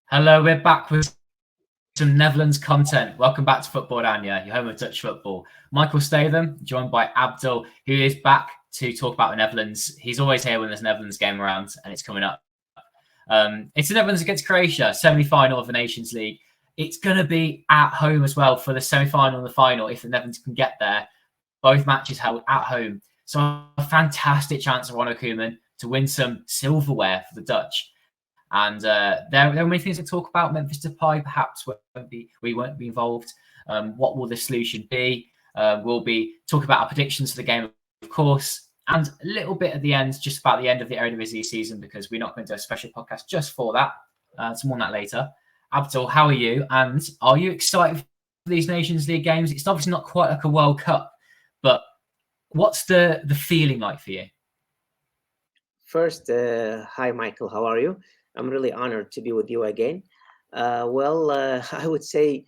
Hello, we're back with some Netherlands content. Welcome back to Football-Oranje, your home of Dutch football. Michael Statham, joined by Abdul, who is back to talk about the Netherlands. He's always here when there's a Netherlands game around, and it's coming up. It's the Netherlands against Croatia, semi-final of the Nations League. It's going to be at home as well for the semi-final and the final if the Netherlands can get there. Both matches held at home. So a fantastic chance for Ronald Koeman to win some silverware for the Dutch. And there are many things to talk about. Memphis Depay perhaps we won't be involved. What will the solution be? We'll be talking about our predictions for the game, of course, and a little bit at the end, just about the end of the Eredivisie season, because we're not going to do a special podcast just for that. Some more on that later. Abdul, how are you? And are you excited for these Nations League games? It's obviously not quite like a World Cup, but what's the feeling like for you? First, hi, Michael. How are you? I'm really honored to be with you again. I would say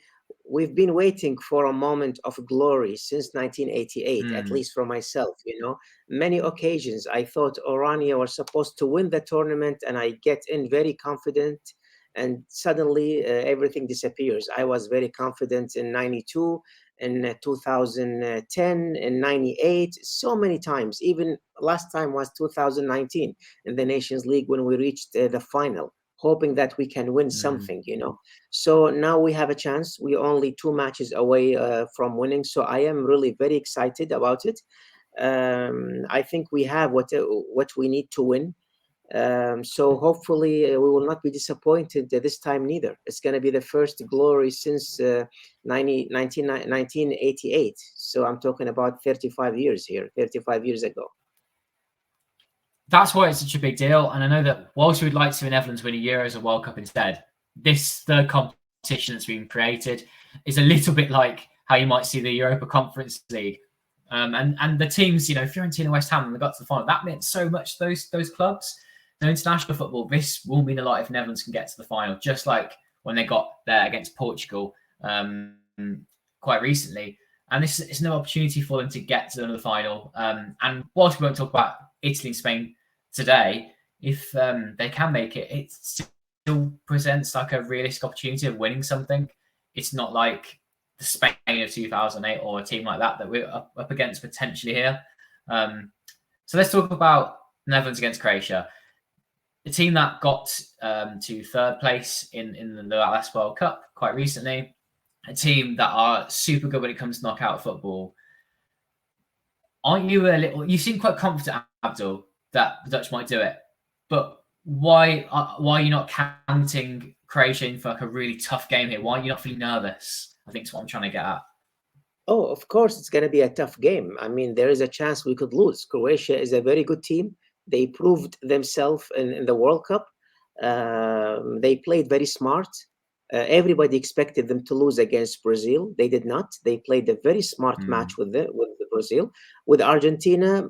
we've been waiting for a moment of glory since 1988, at least for myself. Many occasions I thought Oranje were supposed to win the tournament, and I get in very confident, and suddenly everything disappears. I was very confident in 92, in 2010, in 98, so many times. Even last time was 2019 in the Nations League when we reached the final, hoping that we can win something. So now we have a chance. We're only 2 matches away from winning. So I am really very excited about it. I think we have what we need to win. So hopefully we will not be disappointed this time neither. It's going to be the first glory since 1988. So I'm talking about 35 years here, 35 years ago. That's why it's such a big deal. And I know that whilst we'd like to see the Netherlands win a Euros or World Cup instead, this third competition that's been created is a little bit like how you might see the Europa Conference League. And the teams, Fiorentina, West Ham, when they got to the final, that meant so much to those clubs. No, international football, this will mean a lot if Netherlands can get to the final, just like when they got there against Portugal quite recently. And this is no opportunity for them to get to the final. And whilst we won't talk about Italy and Spain today, if they can make it, it still presents like a realistic opportunity of winning something. It's not like the Spain of 2008 or a team like that we're up against potentially here. So let's talk about Netherlands against Croatia. The team that got to third place in the last World Cup quite recently, a team that are super good when it comes to knockout football. Aren't you you seem quite confident, Abdul, that the Dutch might do it, but why are you not counting Croatia in for like a really tough game here? Why are you not feeling nervous? I think that's what I'm trying to get at. Oh, of course, it's going to be a tough game. I mean, there is a chance we could lose. Croatia is a very good team. They proved themselves in the World Cup. They played very smart. Everybody expected them to lose against Brazil. They did not. They played a very smart match with Brazil. With Argentina,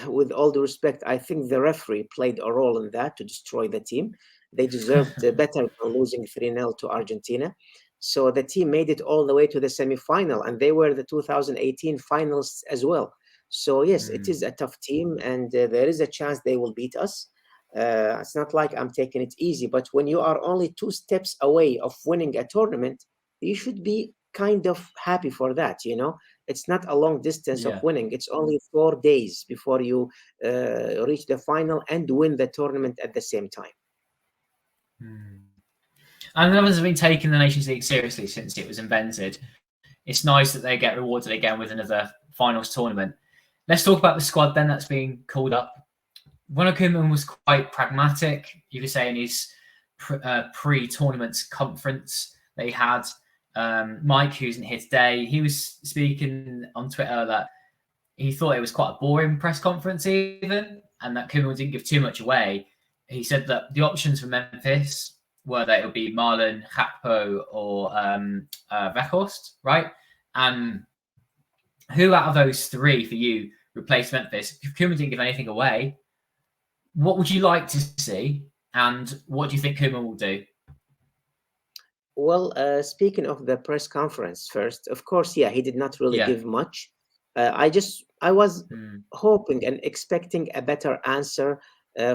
with all due respect, I think the referee played a role in that to destroy the team. They deserved better for losing 3-0 to Argentina. So the team made it all the way to the semi-final, and they were the 2018 finalists as well. So yes, it is a tough team, and there is a chance they will beat us. It's not like I'm taking it easy, but when you are only 2 steps away of winning a tournament, you should be kind of happy for that. It's not a long distance of winning. It's only 4 days before you reach the final and win the tournament at the same time. And the Netherlands have been taking the Nations League seriously since it was invented. It's nice that they get rewarded again with another finals tournament. Let's talk about the squad then that's being called up. Ronald Koeman was quite pragmatic. You could say in his pre-tournament conference that he had. Mike, who isn't here today, he was speaking on Twitter that he thought it was quite a boring press conference even, and that Koeman didn't give too much away. He said that the options for Memphis were that it would be Marlon, Gakpo, or Weghorst, right? And who out of those 3 for you replaced Memphis? If Koeman didn't give anything away, what would you like to see, and what do you think Koeman will do? Well, speaking of the press conference first, of course, he did not really give much. I was hoping and expecting a better answer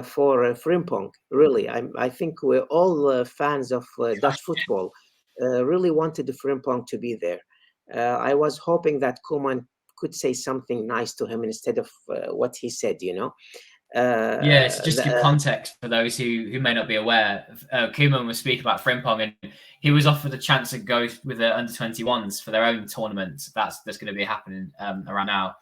for Frimpong. Really, I think we're all fans of Dutch football. Really wanted the Frimpong to be there. I was hoping that Koeman could say something nice to him instead of what he said. Yeah, so just to give The, context for those who may not be aware, Koeman was speaking about Frimpong, and he was offered a chance to go with the under-21s for their own tournament. That's going to be happening around now.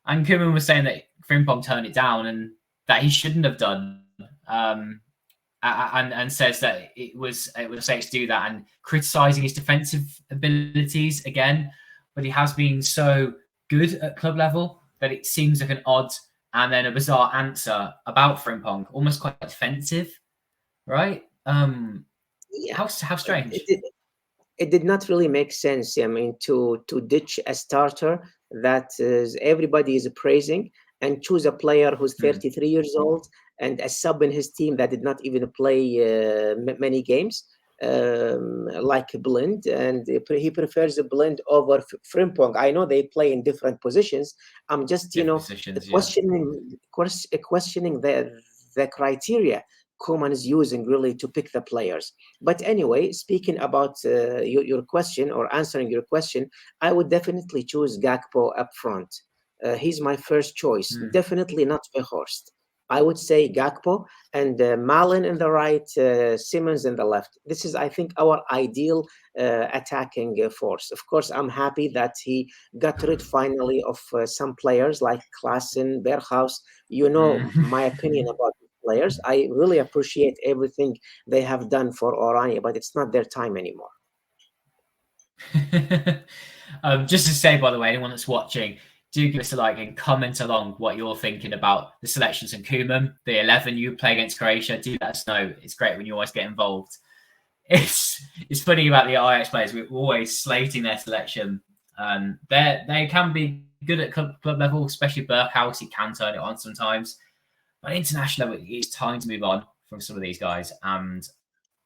And Koeman was saying that Frimpong turned it down and that he shouldn't have done, and says that it was a mistake to do that, and criticising his defensive abilities again. But he has been so good at club level that it seems like an odd and then a bizarre answer about Frimpong, almost quite defensive, right? yeah, How strange. it did not really make sense. I mean, to ditch a starter that everybody is praising and choose a player who's 33 years old and a sub in his team that did not even play many games, like Blind, and he prefers a Blind over Frimpong. I know they play in different positions. I'm just, questioning the criteria Koeman is using really to pick the players. But anyway, speaking about your question or answering your question, I would definitely choose Gakpo up front. He's my first choice. Definitely not Weghorst. I would say Gakpo and Malin in the right, Simmons in the left. This is, I think, our ideal attacking force. Of course, I'm happy that he got rid finally of some players like Klaassen, Berghaus. My opinion about players. I really appreciate everything they have done for Oranje, but it's not their time anymore. Just to say, by the way, anyone that's watching, do give us a like and comment along what you're thinking about the selections in Koeman, the 11 you play against Croatia. Do let us know. It's great when you always get involved. It's funny about the Ajax players. We're always slating their selection. They can be good at club level, especially Berghaus. He can turn it on sometimes. But international level, it's time to move on from some of these guys. And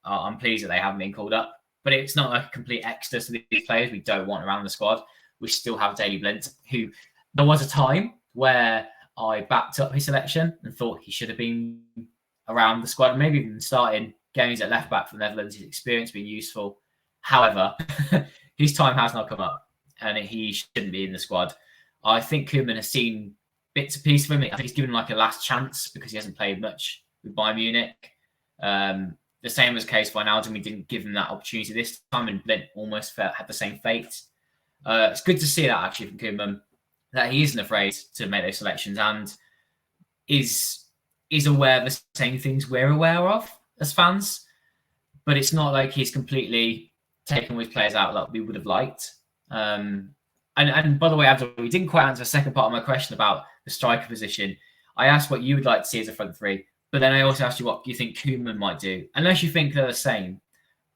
I'm pleased that they haven't been called up. But it's not like a complete exodus of these players we don't want around the squad. We still have Daley Blind, who there was a time where I backed up his selection and thought he should have been around the squad, maybe even starting games at left back for the Netherlands. His experience being useful. However, his time has not come up and he shouldn't be in the squad. I think Koeman has seen bits and pieces of him. I think he's given him like a last chance because he hasn't played much with Bayern Munich. The same was the case for Wijnaldum. We didn't give him that opportunity this time, and Blind almost had the same fate. It's good to see that actually from Koeman, that he isn't afraid to make those selections and is aware of the same things we're aware of as fans. But it's not like he's completely taken his players out like we would have liked. And by the way, Abdul, we didn't quite answer the second part of my question about the striker position. I asked what you would like to see as a front three, but then I also asked you what you think Koeman might do, unless you think they're the same.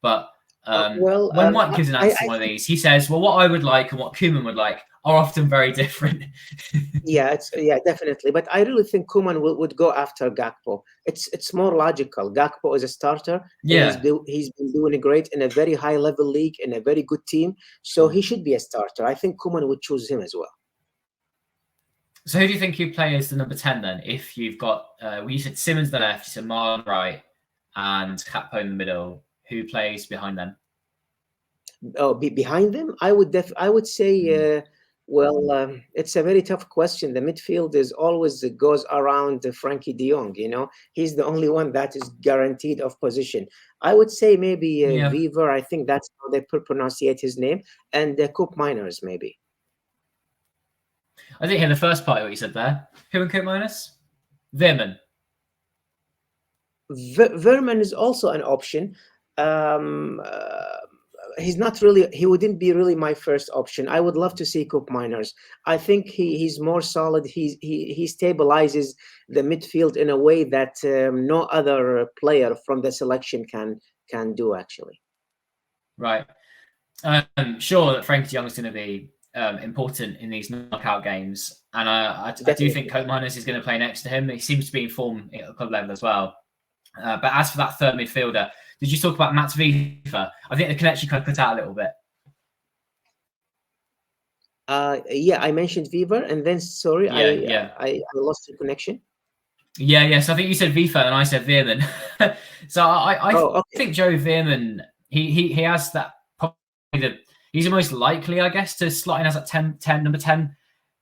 But when Mike gives an answer to one of these, he says, well, what I would like and what Koeman would like are often very different. Yeah, definitely. But I really think Koeman would go after Gakpo. It's more logical. Gakpo is a starter. Yeah. He's been doing great in a very high level league, in a very good team. So he should be a starter. I think Koeman would choose him as well. So who do you think you play as the number 10 then? If you've got, you said Simmons the left, you said Marlon right, and Gakpo in the middle. Who plays behind them? Oh, behind them, I would say. Well, it's a very tough question. The midfield is always goes around Frankie de Jong. He's the only one that is guaranteed of position. I would say maybe Wever. I think that's how they pronunciate his name, and Koopmeiners maybe. I didn't hear the first part of what you said there. Who and Koopmeiners? Veerman. Veerman is also an option. He wouldn't be really my first option. I would love to see Koopmeiners. I think he's more solid. He stabilizes the midfield in a way that no other player from the selection can do actually. Right. Sure that Frankie de Jong is going to be important in these knockout games, and I do think Koopmeiners is going to play next to him. He seems to be in form at club level as well. But as for that third midfielder, did you talk about Mats Wever? I think the connection kind of cut out a little bit. Yeah, I mentioned Wever, and then sorry, I lost the connection. Yeah. So I think you said Vifa and I said Veerman. So I Oh, okay. think Joe Veerman, he has that, probably he's the most likely, I guess, to slot in as a number 10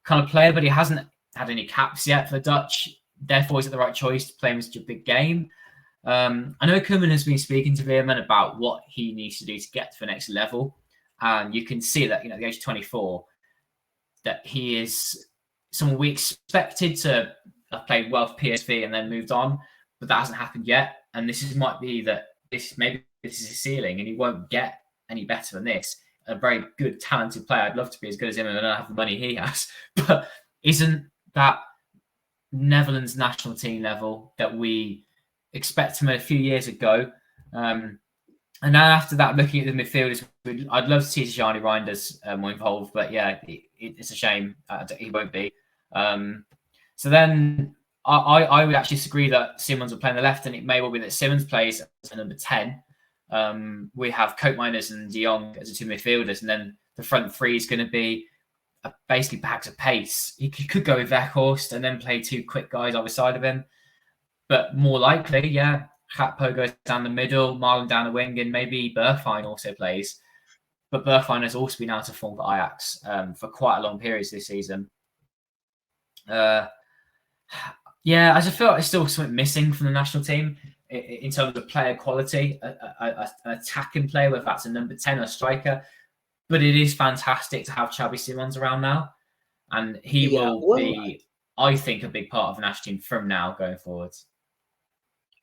kind of player, but he hasn't had any caps yet for the Dutch. Therefore, he's at the right choice to play in such a big game. I know Koeman has been speaking to Veerman about what he needs to do to get to the next level. And you can see that, at the age of 24, that he is someone we expected to have played well for PSV and then moved on, but that hasn't happened yet. And might be that maybe this is his ceiling, and he won't get any better than this. A very good, talented player. I'd love to be as good as him, and I don't have the money he has. But isn't that Netherlands national team level that we expect him a few years ago? And then after that, looking at the midfielders, I'd love to see Tijani Reinders more involved, but yeah, it's a shame he won't be. So then I would actually disagree that Simmons will play on the left, and it may well be that Simmons plays as a number 10. We have Koopmeiners and De Jong as the two midfielders, and then the front three is going to be basically bags of pace. He could go with Weghorst and then play two quick guys either side of him. But more likely, yeah, Gakpo goes down the middle, Marlon down the wing, and maybe Bergwijn also plays. But Bergwijn has also been out of form for Ajax for quite a long periods this season. Yeah, I just feel like there's still something missing from the national team in terms of player quality, an attacking player, whether that's a number 10 or a striker. But it is fantastic to have Xabi Simons around now. And he will be, I think, a big part of the national team from now going forwards.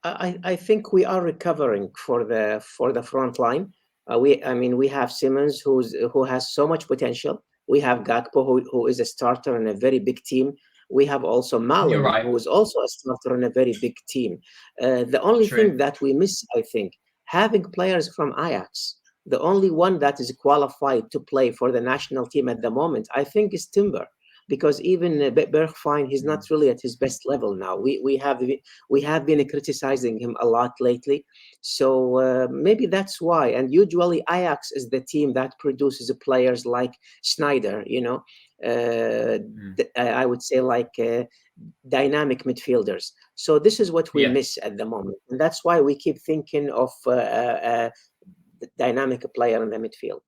I think we are recovering for the front line. We have Simmons who has so much potential. We have Gakpo who is a starter in a very big team. We have also Malin, right, who is also a starter in a very big team. The only thing that we miss, I think, having players from Ajax. The only one that is qualified to play for the national team at the moment, I think, is Timber. Because even Bergwijn, he's not really at his best level now. We have been criticizing him a lot lately, so maybe that's why. And usually Ajax is the team that produces players like Schneider. I would say like dynamic midfielders. So this is what we miss at the moment, and that's why we keep thinking of the dynamic player in the midfield.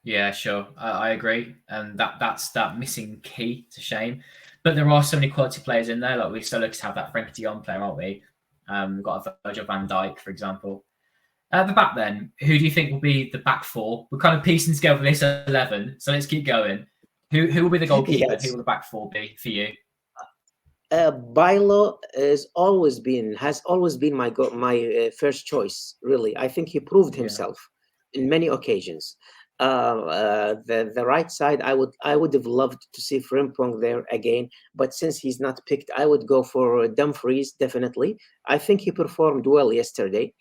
Yeah, sure. I agree. And that's that missing key. It's a shame. But there are so many quality players in there. Like we still look to have that Frenkie de Jong player, aren't we? We've got a Virgil van Dijk, for example. At the back then, who do you think will be the back four? We're kind of piecing together this 11, so let's keep going. Who will be the goalkeeper? Yes. Who will the back four be for you? Bailo has always been my first choice. Really, I think he proved himself in many occasions. The right side, I would have loved to see Frimpong there again, but since he's not picked, I would go for Dumfries definitely. I think he performed well yesterday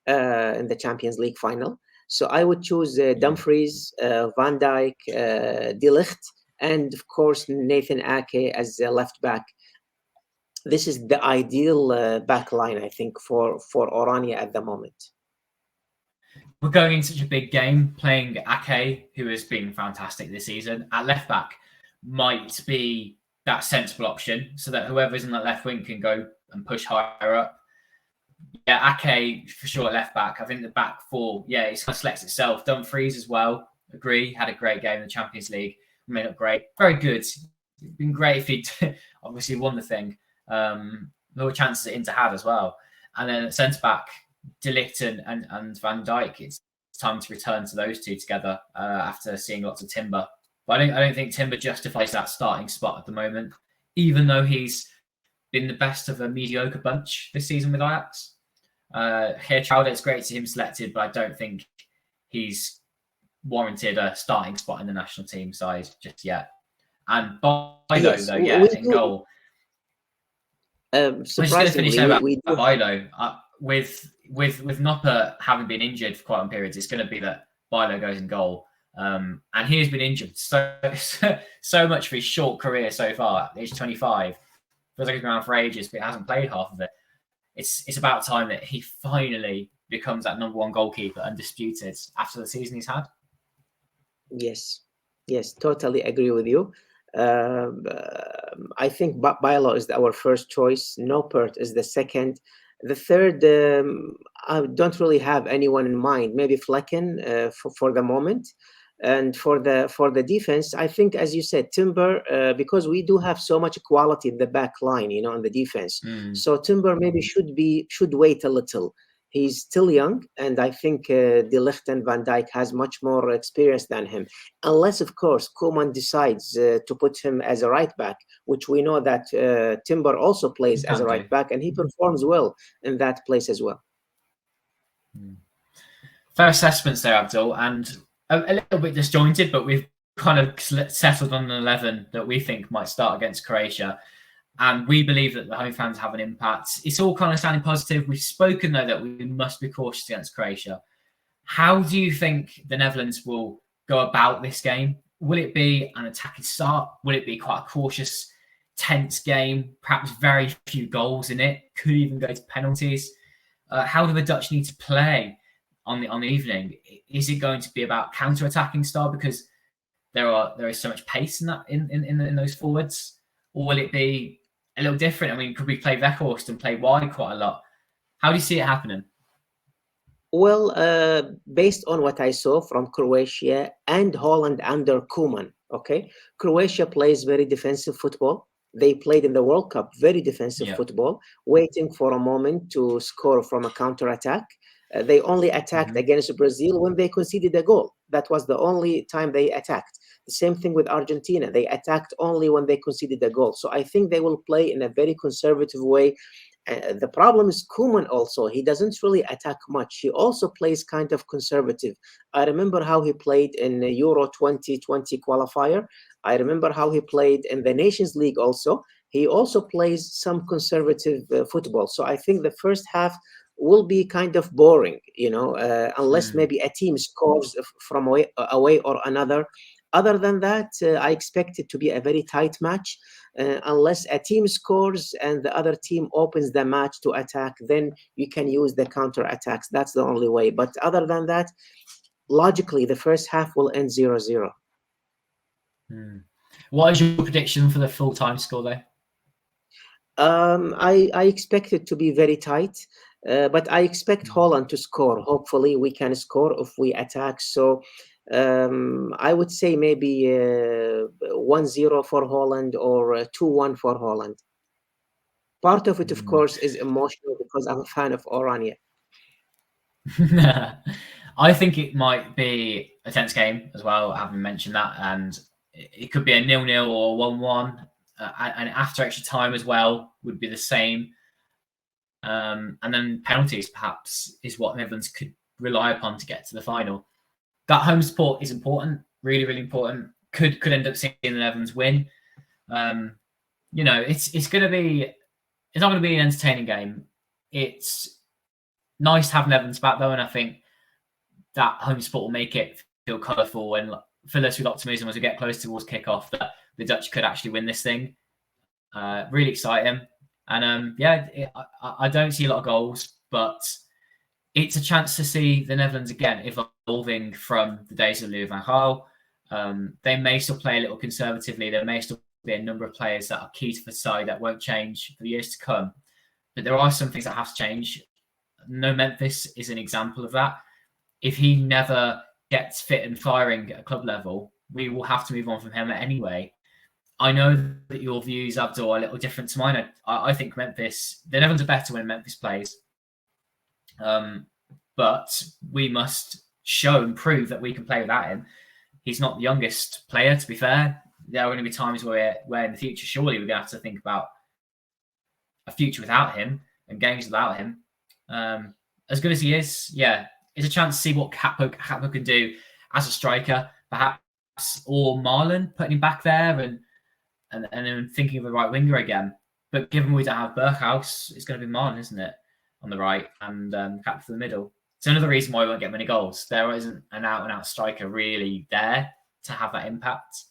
in the Champions League final, so I would choose Dumfries, Van Dijk, De Ligt, and of course Nathan Ake as the left back. This is the ideal back line, I think, for Oranje at the moment. We're going into such a big game, playing Ake, who has been fantastic this season, at left back, might be that sensible option so that whoever's in that left wing can go and push higher up. Yeah, Ake for sure at left back. I think the back four, it's kind of selects itself. Dumfries as well, agree, had a great game in the Champions League. I mean, not great, very good. It'd been great if he'd obviously won the thing. More chances at Inter had as well. And then at centre back, De Ligt and Van Dijk, it's time to return to those two together after seeing lots of Timber. But I don't think Timber justifies that starting spot at the moment, even though he's been the best of a mediocre bunch this season with Ajax. Geertruida, it's great to see him selected, but I don't think he's warranted a starting spot in the national team side just yet. And Bailo, in goal. Surprisingly, I'm just going to finish about Bailo. With Nopper having been injured for quite a period, it's going to be that Bailo goes in goal. And he has been injured so much for his short career so far, at age 25. Feels like he's been around for ages, but he hasn't played half of it. It's about time that he finally becomes that number one goalkeeper, undisputed, after the season he's had. Yes, totally agree with you. I think Bailo is our first choice. Noppert is the second. The third, I don't really have anyone in mind. Maybe Flecken for the moment. And for the defense, I think, as you said, Timber, because we do have so much quality in the back line, you know, in the defense. So Timber maybe should wait a little. He's still young, and I think De Ligt and Van Dijk has much more experience than him. Unless, of course, Koeman decides to put him as a right back, which we know that Timber also plays as a right back, and he performs well in that place as well. Fair assessments there, Abdul, and a little bit disjointed, but we've kind of settled on an 11 that we think might start against Croatia. And we believe that the home fans have an impact. It's all kind of sounding positive. We've spoken, though, that we must be cautious against Croatia. How do you think the Netherlands will go about this game? Will it be an attacking start? Will it be quite a cautious, tense game? Perhaps very few goals in it? Could even go to penalties? How do the Dutch need to play on the evening? Is it going to be about counter-attacking style because there is so much pace in that in those forwards? Or will it be a little different? I mean, could we play Weghorst and play wide quite a lot? How do you see it happening? Well, based on what I saw from Croatia and Holland under Koeman, okay, Croatia plays very defensive football. They played in the World Cup very defensive football, waiting for a moment to score from a counter-attack. They only attacked against Brazil when they conceded a goal. That was the only time they attacked. The same thing with Argentina. They attacked only when they conceded a goal. So I think they will play in a very conservative way. The problem is Koeman also. He doesn't really attack much. He also plays kind of conservative. I remember how he played in the Euro 2020 qualifier. I remember how he played in the Nations League also. He also plays some conservative football. So I think the first half will be kind of boring, you know, unless maybe a team scores from away or another. Other than that, I expect it to be a very tight match. Unless a team scores and the other team opens the match to attack, then you can use the counter attacks. That's the only way. But other than that, logically, the first half will end 0-0. What is your prediction for the full-time score, though? I expect it to be very tight, but I expect Holland to score. Hopefully, we can score if we attack. So I would say maybe 1-0 for Holland or 2-1 for Holland. Part of it, of course, is emotional because I'm a fan of Oranje. I think it might be a tense game as well, having mentioned that, and it could be a 0-0 or 1-1, and after extra time as well would be the same. And then penalties, perhaps, is what Netherlands could rely upon to get to the final. That home support is important, really, really important. Could end up seeing the Netherlands win. You know, it's not going to be an entertaining game. It's nice to have Netherlands back though, and I think that home support will make it feel colourful and fill us with optimism as we get close towards kickoff that the Dutch could actually win this thing. Really exciting, and I don't see a lot of goals, but it's a chance to see the Netherlands again evolving from the days of Louis van Gaal. They may still play a little conservatively. There may still be a number of players that are key to the side that won't change for the years to come. But there are some things that have to change. No, Memphis is an example of that. If he never gets fit and firing at a club level, we will have to move on from him anyway. I know that your views, Abdul, are a little different to mine. I think the Netherlands are better when Memphis plays. But we must show and prove that we can play without him. He's not the youngest player, to be fair. There are going to be times where in the future, surely we're going to have to think about a future without him and games without him. As good as he is, it's a chance to see what Gakpo can do as a striker, perhaps, or Marlon, putting him back there and then thinking of the right winger again. But given we don't have Berghuis, it's going to be Marlon, isn't it, on the right, and Gakpo for the middle. It's another reason why we won't get many goals. There isn't an out-and-out striker really there to have that impact.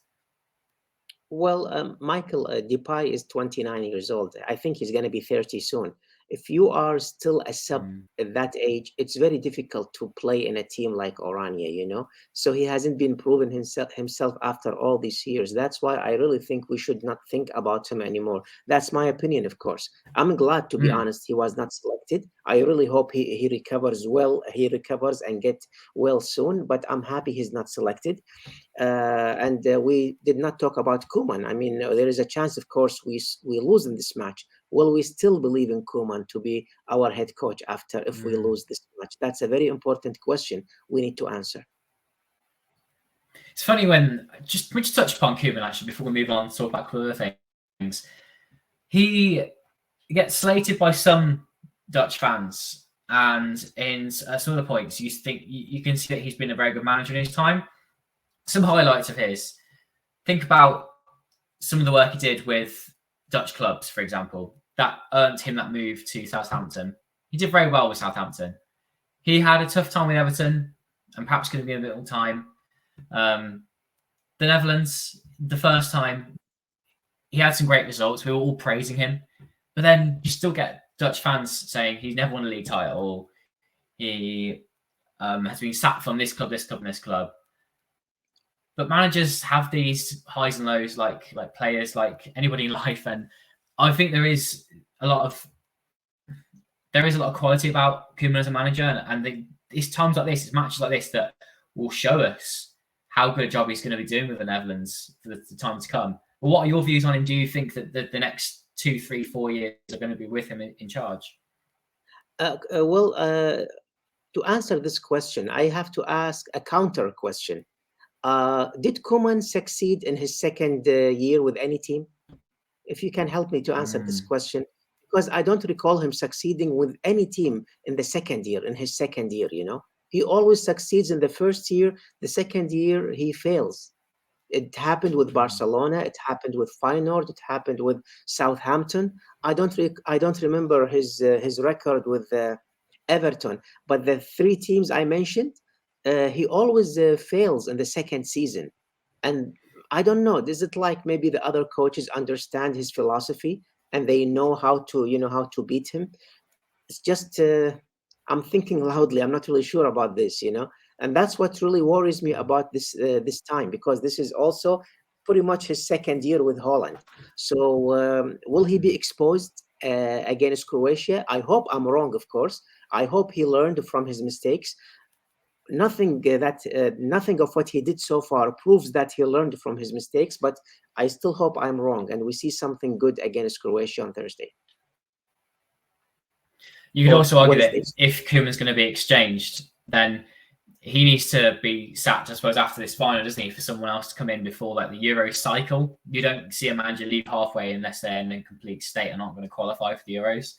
Well, Michael, Depay is 29 years old. I think he's going to be 30 soon. If you are still a sub Mm. at that age, it's very difficult to play in a team like Oranje, you know. So he hasn't been proven himself after all these years. That's why I really think we should not think about him anymore. That's my opinion, of course. I'm glad, to be Mm. honest, he was not selected. I really hope he recovers well. He recovers and get well soon. But I'm happy he's not selected. And we did not talk about Koeman. I mean, there is a chance, of course, we lose in this match. Will we still believe in Koeman to be our head coach after if we Mm. lose this match? That's a very important question we need to answer. It's funny when we just touch upon Koeman actually before we move on to talk about other things. He gets slated by some Dutch fans, and in some of the points, you can see that he's been a very good manager in his time. Some highlights of his: think about some of the work he did with Dutch clubs, for example, that earned him that move to Southampton. He did very well with Southampton. He had a tough time with Everton, and perhaps going to be a bit more time. The Netherlands, the first time, he had some great results. We were all praising him. But then you still get Dutch fans saying he's never won a league title. He has been sacked from this club, this club, and this club. But managers have these highs and lows, like players, like anybody in life. And I think there is a lot of quality about Koeman as a manager. And it's times like this, it's matches like this that will show us how good a job he's going to be doing with the Netherlands for the time to come. But what are your views on him? Do you think that the next 2, 3, 4 years are going to be with him in charge? To answer this question, I have to ask a counter question. Did Koeman succeed in his second year with any team? If you can help me to answer this question, because I don't recall him succeeding with any team in his second year, you know. He always succeeds in the first year. The second year, he fails. It happened with Barcelona. It happened with Feyenoord. It happened with Southampton. I don't remember his record with Everton. But the three teams I mentioned, he always fails in the second season. And I don't know. Is it like maybe the other coaches understand his philosophy and they know how to beat him? It's just I'm thinking loudly. I'm not really sure about this, you know. And that's what really worries me about this time, because this is also pretty much his second year with Holland. So will he be exposed against Croatia? I hope I'm wrong, of course. I hope he learned from his mistakes. Nothing of what he did so far proves that he learned from his mistakes, but I still hope I'm wrong and we see something good against Croatia on Thursday. You could also argue that Wednesday. if Koeman's going to be exchanged, then he needs to be sacked, I suppose, after this final, doesn't he, for someone else to come in before like the Euro cycle. You don't see a manager leave halfway unless they're in a complete state and aren't going to qualify for the Euros.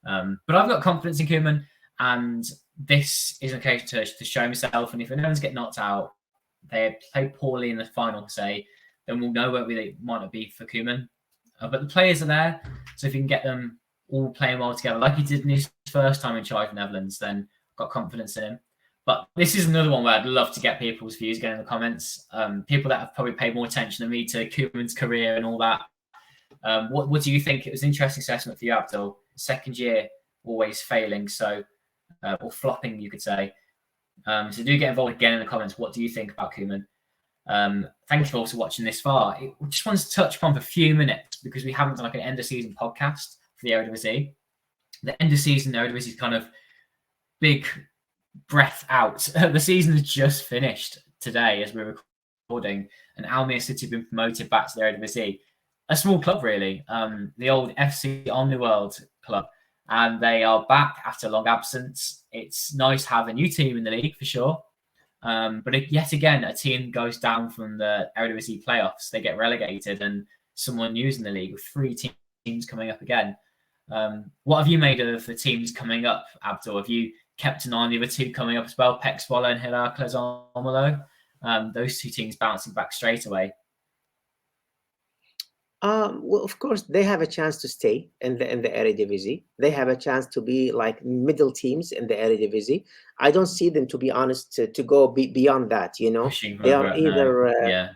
But I've got confidence in Koeman, and this is an occasion to show himself. And if the Netherlands get knocked out, they play poorly in the final, say, then we'll know where they might not be for Koeman. But the players are there, so if you can get them all playing well together, like he did in his first time in charge of the Netherlands, then I've got confidence in him. But this is another one where I'd love to get people's views again in the comments. People that have probably paid more attention than me to Koeman's career and all that. What do you think? It was an interesting assessment for you, Abdul. Second year, always failing, or flopping, you could say. So do get involved again in the comments. What do you think about Koeman? Thank you all for watching this far. We just wanted to touch upon for a few minutes because we haven't done like an end of season podcast for the Eredivisie. The end of season Eredivisie is kind of big breath out. The season has just finished today as we're recording, and Almere City have been promoted back to the Eredivisie. A small club, really, the old FC Omniworld club, and they are back after a long absence. It's nice to have a new team in the league for sure. But yet again, a team goes down from the Eredivisie playoffs. They get relegated, and someone new is in the league with 3 teams coming up again. What have you made of the teams coming up, Abdul? Have you kept an eye on the other 2 coming up as well, Pek Zwolle and Heracles Almelo? Those 2 teams bouncing back straight away. Well, of course, they have a chance to stay in the Eredivisie. They have a chance to be like middle teams in the Eredivisie. I don't see them, to be honest, to go beyond that. You know, they are either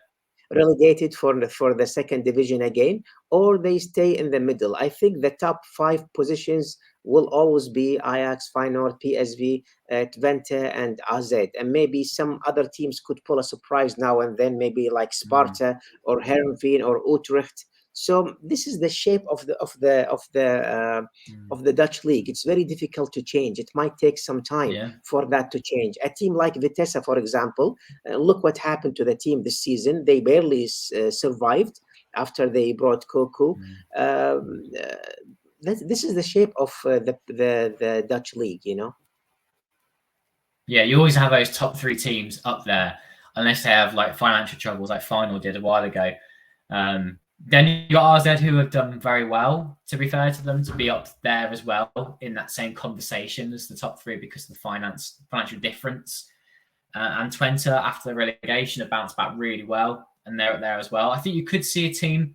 relegated for the second division again, or they stay in the middle. I think the top 5 positions will always be Ajax, Feyenoord, PSV, Twente, and AZ. And maybe some other teams could pull a surprise now and then, maybe like Sparta or Heerenveen or Utrecht. So this is the shape of the Dutch league. It's very difficult to change. It might take some time for that to change. A team like Vitesse, for example, look what happened to the team this season. They barely survived after they brought Koku. This is the shape of the Dutch league, you know. Yeah, you always have those top 3 teams up there, unless they have like financial troubles, like Feyenoord did a while ago. Then you got AZ, who have done very well, to be fair to them, to be up there as well in that same conversation as the top 3 because of the financial difference. And Twente, after the relegation, have bounced back really well, and they're up there as well. I think you could see a team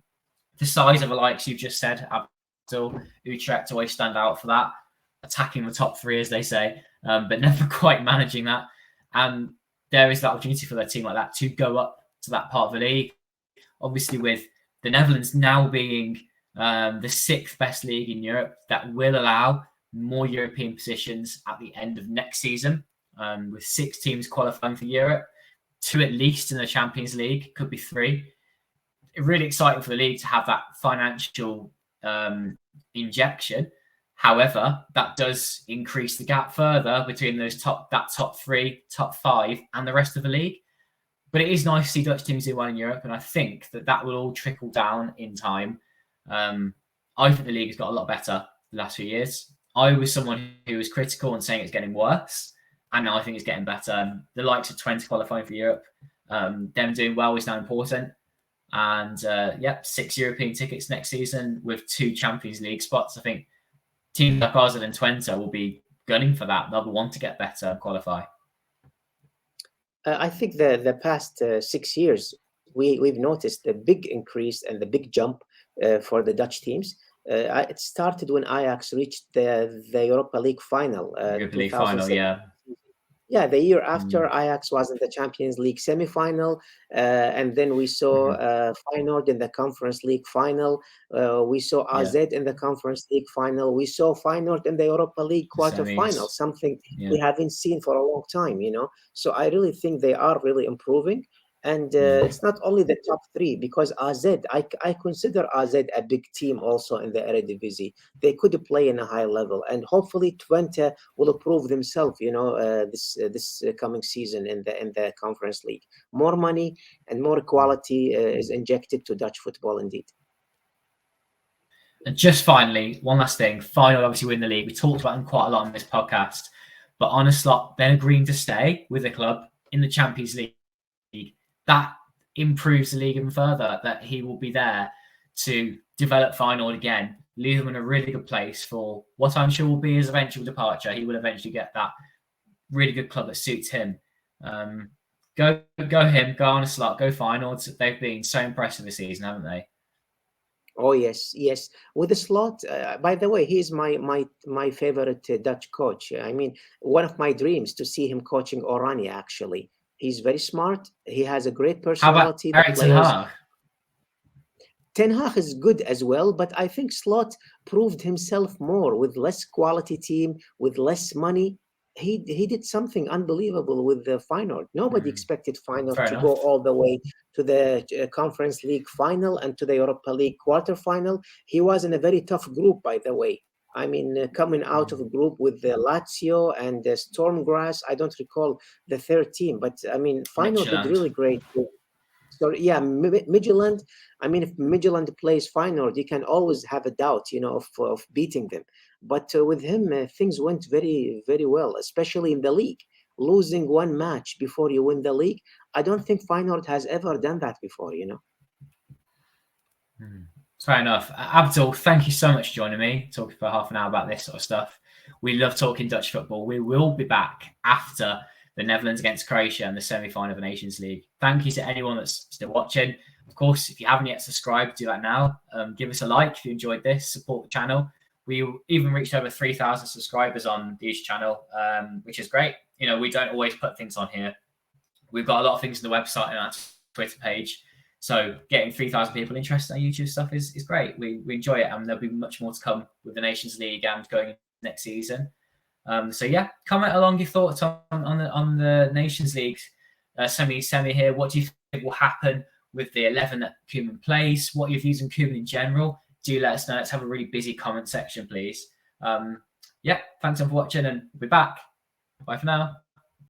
the size of the likes you've just said, Abdul, Utrecht always stand out for that, attacking the top 3, as they say, but never quite managing that. And there is that opportunity for a team like that to go up to that part of the league. Obviously, with the Netherlands now being the 6th best league in Europe, that will allow more European positions at the end of next season, with 6 teams qualifying for Europe, 2 at least in the Champions League, could be 3. Really exciting for the league to have that financial injection. However, that does increase the gap further between those top 3, top 5, and the rest of the league. But it is nice to see Dutch teams do well in Europe, and I think that will all trickle down in time. I think the league has got a lot better the last few years. I was someone who was critical and saying it's getting worse, and now I think it's getting better. The likes of Twente qualifying for Europe, them doing well is now important. And 6 European tickets next season with 2 Champions League spots. I think teams like AZ and Twente will be gunning for that. They'll want to get better and qualify. I think the past 6 years, we've noticed the big increase and the big jump for the Dutch teams. It started when Ajax reached the Europa League final. Europa League final, yeah. Yeah, the year after Ajax was in the Champions League semi-final, and then we saw Feyenoord in the Conference League final. We saw AZ in the Conference League final. We saw Feyenoord in the Europa League quarterfinal, something we haven't seen for a long time, you know. So I really think they are really improving. And it's not only the top 3, because AZ, I consider AZ a big team also in the Eredivisie. They could play in a high level, and hopefully Twente will prove themselves, you know, this coming season in the Conference League. More money and more quality is injected to Dutch football, indeed. And just finally, one last thing. Feyenoord obviously win the league. We talked about them quite a lot on this podcast, but on a slot, they're agreeing to stay with the club in the Champions League. That improves the league even further, that he will be there to develop Feyenoord again, leave them in a really good place for what I'm sure will be his eventual departure. He will eventually get that really good club that suits him. Go him, go on a slot, go Feyenoord. They've been so impressive this season, haven't they? Oh yes. With the slot, by the way, he is my favorite Dutch coach. I mean, one of my dreams to see him coaching Oranje, actually. He's very smart. He has a great personality. How about Ten Hag? Ten Hag is good as well, but I think Slot proved himself more with less quality team, with less money. He did something unbelievable with the Feyenoord. Nobody expected Feyenoord to go all the way to the Conference League final and to the Europa League quarterfinal. He was in a very tough group, by the way. I mean, coming out of a group with the Lazio and the Stormgrass. I don't recall the third team, but I mean, Feyenoord did really great. So yeah, Midtjylland. I mean, if Midtjylland plays Feyenoord, you can always have a doubt, you know, of beating them. But with him, things went very, very well, especially in the league. Losing one match before you win the league, I don't think Feyenoord has ever done that before, you know. Fair enough. Abdul, thank you so much for joining me, talking for half an hour about this sort of stuff. We love talking Dutch football. We will be back after the Netherlands against Croatia and the semi-final of the Nations League. Thank you to anyone that's still watching. Of course, if you haven't yet subscribed, do that now. Give us a like if you enjoyed this. Support the channel. We even reached over 3,000 subscribers on this channel, which is great. You know, we don't always put things on here. We've got a lot of things on the website and our Twitter page. So getting 3,000 people interested in our YouTube stuff is great. We enjoy it, and there'll be much more to come with the Nations League and going next season. So yeah, comment along your thoughts on the Nations League semi here. What do you think will happen with the 11 that Koeman plays? What are your views on Koeman in general? Do let us know. Let's have a really busy comment section, please. Yeah, thanks for watching, and we'll be back. Bye for now.